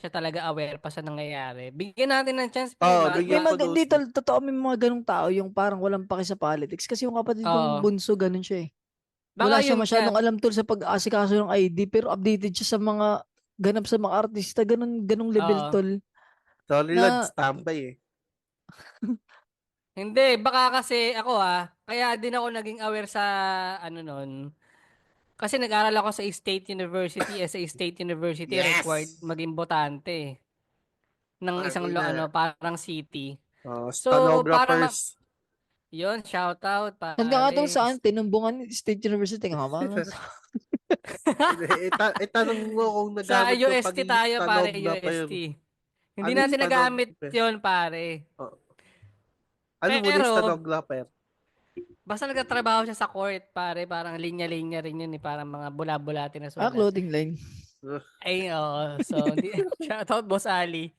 talaga aware pa sa nangyayari. Bigyan natin ng chance, pre. Oo, Baka, May bigyan ko mga, daw hindi, siya. totoo may mga ganung tao yung parang walang paki sa politics. Kasi yung kapatid kong oo. bunso, ganun siya eh. Baka Wala siya yun nga. masyadong alam tol sa pag-aasikaso ng ID, pero updated siya sa mga ganap sa mga artista, ganung level Oo. tol. Sorry, Lord, Na, standby eh. Hindi, baka kasi ako kaya din ako naging aware sa ano nun. Kasi nag-aral ako sa State University, sa State University required Yes! maging botante ng isang Okay na. parang city. So, para Stenographers. yun, shout out saan ka nga tol pare. saan? Tinumbungan State University nga ba? Tanong mo kung Sa nagamit ko UST pagiging tayo pare, stenographer. UST. Hindi Ano yung natin nagamit stenographer? yun pare. Oh, ano muna yung Pero, stenographer? basta nagtatrabaho siya sa court pare, parang linya-linya rin yun parang mga bula-bulati na sulat. Clothing line. Uh, Ay, oo. So, hindi, shout out Boss Ali.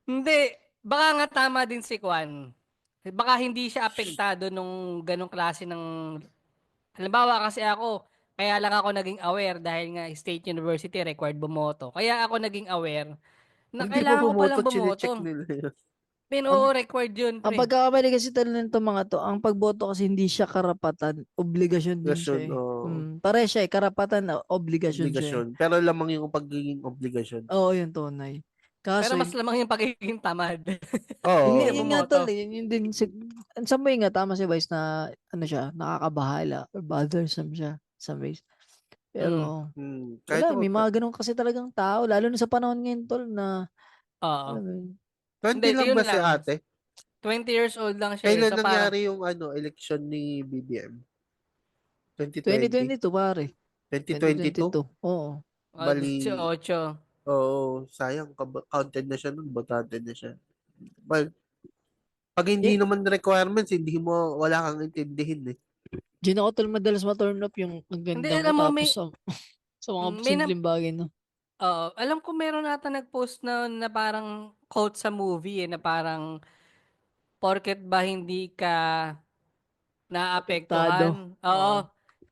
Hindi, baka nga tama din si Kwan. Baka hindi siya apektado nung ganong klase ng... Halimbawa kasi ako, kaya lang ako naging aware dahil nga State University required bumoto. Kaya ako naging aware na Hindi pa kailangan ko bumoto, palang chine-check bumoto. nila yun. Pin, Ang, oo, required yun, ang pre. pagkakamali kasi tol nito mga to, ang pagboto kasi hindi siya karapatan, obligasyon din siya Obligasyon eh. o Pare siya eh, karapatan, obligasyon siya eh. obligasyon. Pero lamang yung pagiging obligasyon. Oo, yung tunay. Pero Kaso, mas lamang yung pagiging tamad. Hindi yun, ka Oo. yun nga tol, bumoto. yun din, sa way nga, tama si Vice na, ano siya, nakakabahala, or bothersome siya, sa ways. Mm. Pero, Kahit wala, ako, may mga ganun kasi talagang tao, lalo na sa panahon ngayon tol, na, Oo. alam mo yun, 20 Hindi, lang yun ba si lang. ate? 20 years old lang siya eh. Kailan So parang nangyari yung election ni BBM? 2020? 2022 pare, 2022? 2022, oo. Bali, 18. oo, sayang, counted na siya nun, botante na siya. Well, pag hindi Eh, naman requirements, wala kang intindihin eh. Diyan ako tol madalas ma-turn off yung ang Hindi, ganda mo alam mo, tapos sa mga may na, simpleng bagay no. alam ko meron ata nag-post na parang quote sa movie na parang porket ba hindi ka Apektado. naapektuhan, oo, Oo.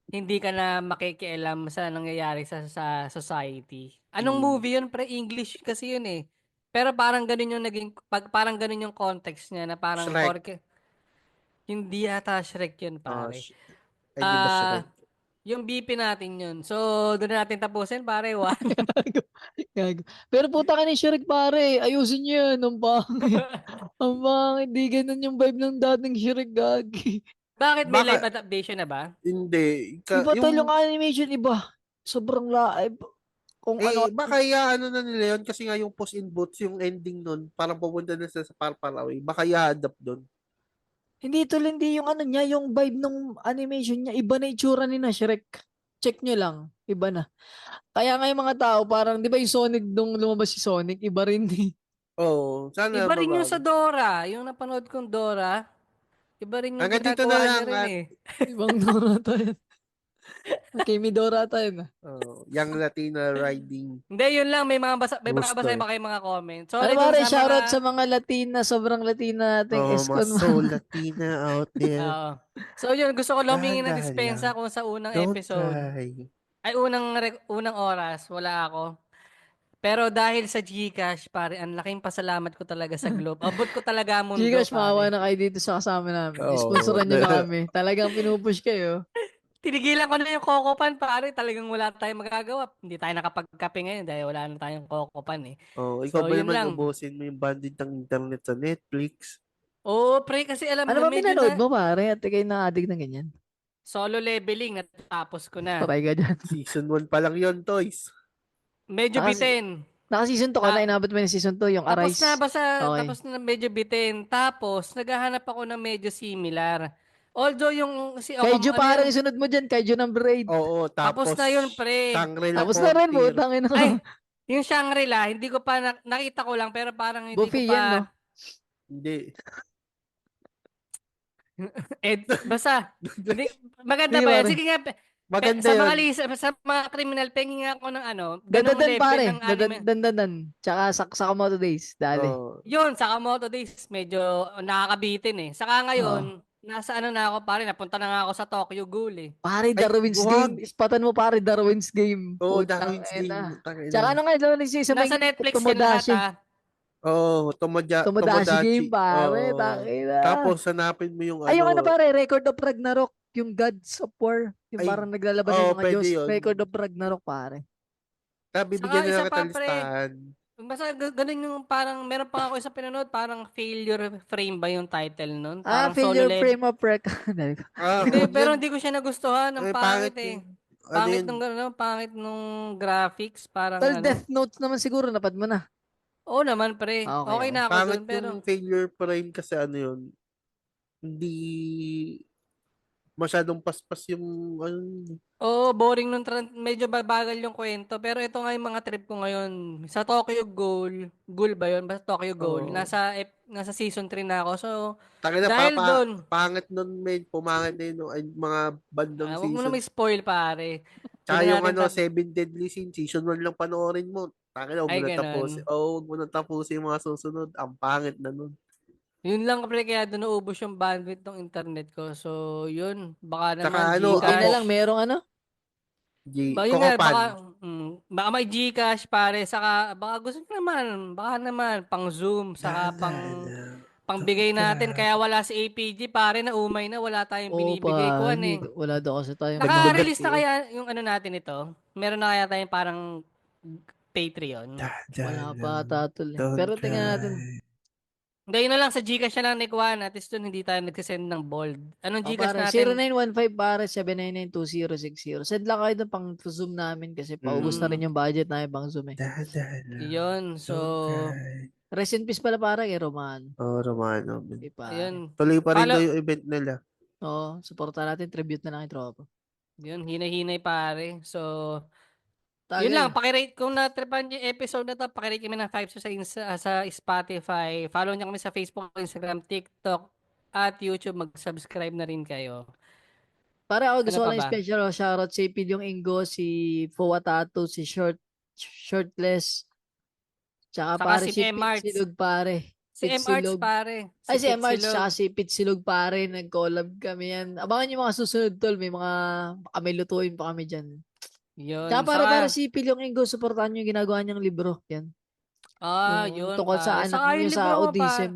hindi ka na makikialam sa nangyayari sa society. Anong Hmm. movie yun? English kasi yun eh. Pero parang ganun yung parang ganun yung context niya na parang Shrek. hindi ata Shrek yun pare. Ay, di ba Shrek? Yung BP natin yun. So, doon na natin tapusin pare. Gago. Gago. Pero puta ka ni Shrek pare, ayusin niyo yan, ang pangit. Ang pangit, di ganun yung vibe ng dating Shrek gagi. Bakit may live Baka, adaptation na ba? hindi. Iba tol yung Yung, animation, iba. Sobrang kung ano, baka ano na nila yun, kasi nga yung Puss in Boots, yung ending nun, parang pupunta na sa Parparawi. Baka i-adapt dun. hindi tol, hindi yung ano niya, yung vibe ng animation niya, iba na itsura ni na Shrek. Check nyo lang, iba na. Kaya nga yung mga tao, parang, di ba yung Sonic, nung lumabas si Sonic, iba rin eh. Oo, sana Iba rin yung sa mabago. Dora. Yung napanood kong Dora. Iba rin yung Hanggang dito na ginagawa niya lang rin at eh. Ibang Dora tayo. Kimi Dora tayo na. Young Latina Riding Hindi, yun lang. May babasahin Rooster. pa kayong mga comments. Ano Sorry dun pare, sa mga... shoutout sa mga Latina, sobrang Latina nating Mga Eskon. soul Latina out there. Oo. So yun, gusto ko lang humingi ng Dahan-dahan lang. dispensa kung sa unang Don't episode. cry. Ay, unang oras. Wala ako. Pero dahil sa GCash, pare, ang laking pasalamat ko talaga sa Globe. Abot ko talaga ang mundo, Gcash, maawa pare. na kayo dito sa kasama namin. Oo. Sponsoran nyo na kami. Talagang pinupush kayo. Tinigilan ko na yung Cocopan, pare. Talagang wala tayong magagawa. Hindi tayo nakapagkape ngayon dahil wala na tayong Cocopan eh. Ikaw So, ba yun naman lang. ubusin mo yung bandit ng internet sa Netflix? Oo, pre, kasi alam Ano mo, ba medyo pinanood na mo pare? At kayo na-addict ng ganyan? solo leveling, natapos ko na. Try ka dyan. Season 1 pa lang yon toys. Medyo Naka, bitin. naka-season 2 ka na, Ta- inabot mo yung season 2, yung Arise. Okay. tapos na medyo bitin. Tapos, naghahanap ako ng medyo similar. Although yung si Kaiju ano parang yun, isunod mo dyan, Kaiju number 8. Oo, tapos tapos na yun, pre. Shangri-La Tapos na rin, Frontier. butang ina. Ay, yung Shangri-La, hindi ko pa, nakita ko lang, pero parang hindi ko Buffy yan, pa, no? Hindi. basta, hindi, maganda Sige, ba yan? pare. Sige nga, Maganda Sa mga yun. sa mga criminal, pengin nga ako ng ano, ganung Dandadan level pare. ng anime. Dandadan. Tsaka Sakamoto Days. Dali. Oh. Yun, sa Kamoto Days, medyo nakakabitin eh. Saka ngayon, nasa ano na ako pare, napunta na nga ako sa Tokyo Ghoul eh. Pare, Ay, Darwin's wag. Game. Ispatan mo pare, Darwin's Game. Oo, Putang Darwin's ina. Game. Tangina. Tsaka ano nga, lalo sa may Nasa Netflix yan lahat Tomodachi. ah. Oo, Tomodachi Game pare, Oo. tangina. Tapos, hanapin mo yung Ay, yung ano ano. pare, Record of Ragnarok. Yung Gods of War. Yung Ay, parang naglalaban oo, yung mga pwede Diyos. yun. Record of Ragnarok pare. Bibigyan Saka na isa lang kita pa pre, listahan. basta ganun yung parang, meron pa ako isang pinanood, parang Failure Frame ba yung title nun? Ah, Parang Failure solo level. Frame of Record. Hindi, pero Yun. hindi ko siya nagustuhan. Ang Ay, pangit eh. yun. Ano Pangit yun? nung gano'n, pangit nung graphics, parang Well, ano. Death Note naman siguro, napad mo na. Oo naman pre, Ah, okay, okay okay. na ako Pangit dun, pero yung failure frame kasi ano yun. Hindi masyadong paspas yung ano. oo, boring nung medyo babagal yung kwento. Pero ito nga yung mga trip ko ngayon. Sa Tokyo Ghoul ba yun? Basta Tokyo Ghoul. Oo. Nasa season 3 na ako. So, Tangina dahil doon, pangit nun men, pumangit na yun ay, mga bandang wag mo na season. may spoil pare. Tsaka Pwede yung natin ano, Seven Deadly Sins, season 1 lang panoorin mo. Tangina, huwag mo Ay, na tapusin. ganun. Huwag mo na tapusin yung mga susunod. Ang pangit na nun. Yun lang pre, kaya doon naubos yung bandwidth ng internet ko. So, yun. Baka Tsaka naman ano, Buti na Gcash. lang, merong ano? Ba, yun nga, Kokopan. baka may Gcash pare, saka baka gusto ko naman, baka naman pang Zoom, saka pangbigay natin, kaya wala si APG pare na umay na, wala tayong Oo binibigay ko pa, eh. wala daw kasi tayong Naka-release na quality. kaya yung ano natin ito? Meron na kaya tayong parang Patreon? Wala pa tatol. Pero tingnan natin. Hindi, yun na lang, sa Gcash na lang ni Kwan, at least dun hindi tayo nagsisend ng bold. Anong O Gcash pare, natin? 0915 pare, 7992060. Send lang kayo doon pang Zoom namin kasi paubos na rin yung budget namin pang Zoom eh. Yun, so, Rest in peace pala pare kay Roman. Romano. Okay, pare. ayun. Tuloy pa rin Follow- daw yung event nila. Oo, supportan natin. Tribute na lang yung tropa. Yun, hinay-hinay pare. So, Tagay. yun lang, pakirate kung natripan yung episode na to, pakirate kami ng 5 sa Spotify. Follow niyo kami sa Facebook, Instagram, TikTok, at YouTube. Mag-subscribe na rin kayo. Pare ako gusto Ano ko pa lang ba? special shoutout si Pilyong Ingo, si Fowa Tattoo, si Shirtless, tsaka Saka pare si si M-Arts. Pitsilog pare. Si M-Arts pare. Ay, si March Pitsilog. tsaka si Pitsilog pare, nag-collab kami yan. Abangan yung mga susunod tol, may mga, baka may lutuin pa kami dyan. Yun. Tsaka Saka, para si Pilyong Ingo, supportahan nyo yung ginagawa niyang libro. Yan. yun Tungkol sa pare. anak Saka niyo yung sa libro mo autism.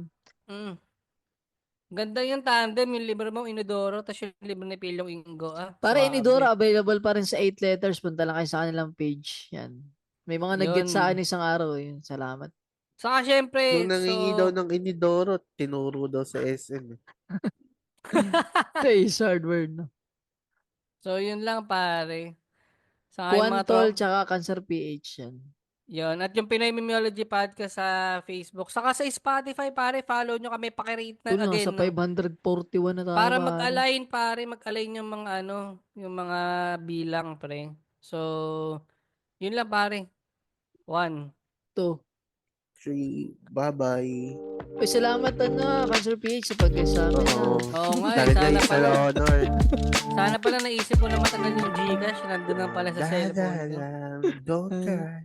Ganda yung tandem, yung libro mo, Inodoro, tapos yung libro ni Pilyong Ingo. Para Suwabe. Inidora, available pa rin sa 8 letters. Punta lang kayo sa kanilang page. Yan. May mga nag-get Yun. sa akin isang araw. Yun. Salamat. Saka syempre, Nung nangingi daw ng Inidoro, tinuro daw sa SM. Face hard word, no? so yun lang pare. Saka yung mga Kuantol, tsaka Cancer PH. Yan. Yun. At yung Pinoy Mimiology Podcast sa Facebook. Saka sa Spotify, pare, follow nyo kami, pakirate na Ito na, again. sa 541 na tayo. Para pare. mag-align, pare, mag-align yung mga yung mga bilang, pre. So, yun lang, pare. 1. 2. 3, bye-bye. Uy, salamat Cancer PH sa pag-guest sa amin. Oo. Oo nga, Talaga sana isa pala. na honor. Sana pala naisip ko na matagal yung Gcash. Nandun lang pala sa cellphone ko. Don't cry.